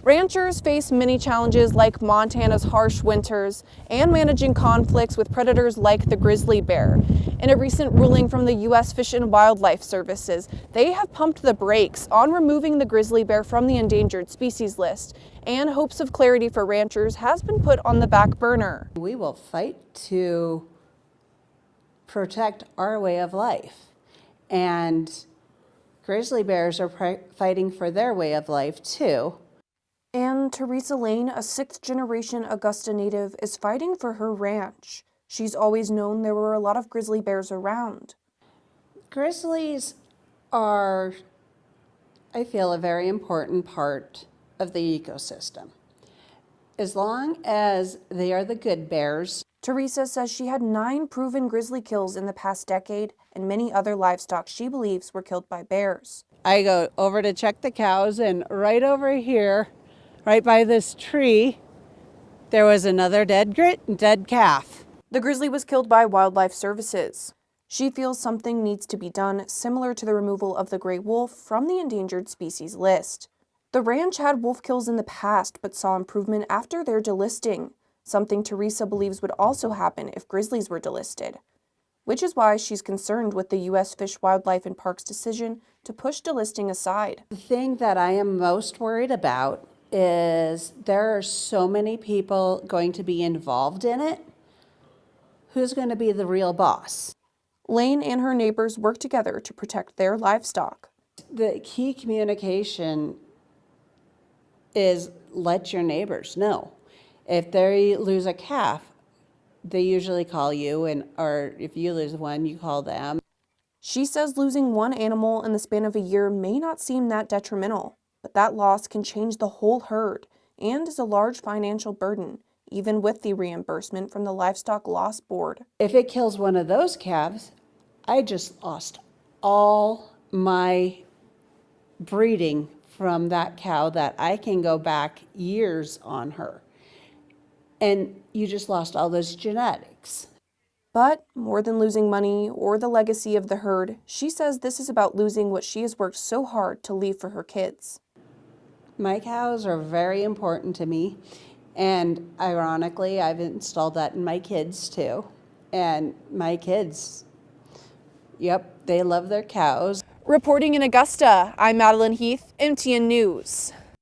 Ranchers face many challenges like Montana's harsh winters and managing conflicts with predators like the grizzly bear. In a recent ruling from the U.S. Fish and Wildlife Services, they have pumped the brakes on removing the grizzly bear from the endangered species list, and hopes of clarity for ranchers has been put on the back burner. We will fight to protect our way of life, and grizzly bears are fighting for their way of life too. And Teresa Lane, a sixth-generation Augusta native, is fighting for her ranch. She's always known there were a lot of grizzly bears around. Grizzlies are, I feel, a very important part of the ecosystem. As long as they are the good bears. Teresa says she had 9 proven grizzly kills in the past decade, and many other livestock she believes were killed by bears. I go over to check the cows, and right over here, right by this tree, there was another dead calf. The grizzly was killed by Wildlife Services. She feels something needs to be done, similar to the removal of the gray wolf from the endangered species list. The ranch had wolf kills in the past, but saw improvement after their delisting, something Teresa believes would also happen if grizzlies were delisted, which is why she's concerned with the U.S. Fish, Wildlife, and Parks decision to push delisting aside. The thing that I am most worried about is there are so many people going to be involved in it. Who's going to be the real boss? Lane and her neighbors work together to protect their livestock. The key communication is let your neighbors know. If they lose a calf, they usually call you, or if you lose one, you call them. She says losing one animal in the span of a year may not seem that detrimental, but that loss can change the whole herd and is a large financial burden, even with the reimbursement from the Livestock Loss Board. If it kills one of those calves, I just lost all my breeding from that cow that I can go back years on her. And you just lost all those genetics. But more than losing money or the legacy of the herd, she says this is about losing what she has worked so hard to leave for her kids. My cows are very important to me, and ironically, I've installed that in my kids too. And my kids, yep, they love their cows. Reporting in Augusta, I'm Madeline Heath, MTN News.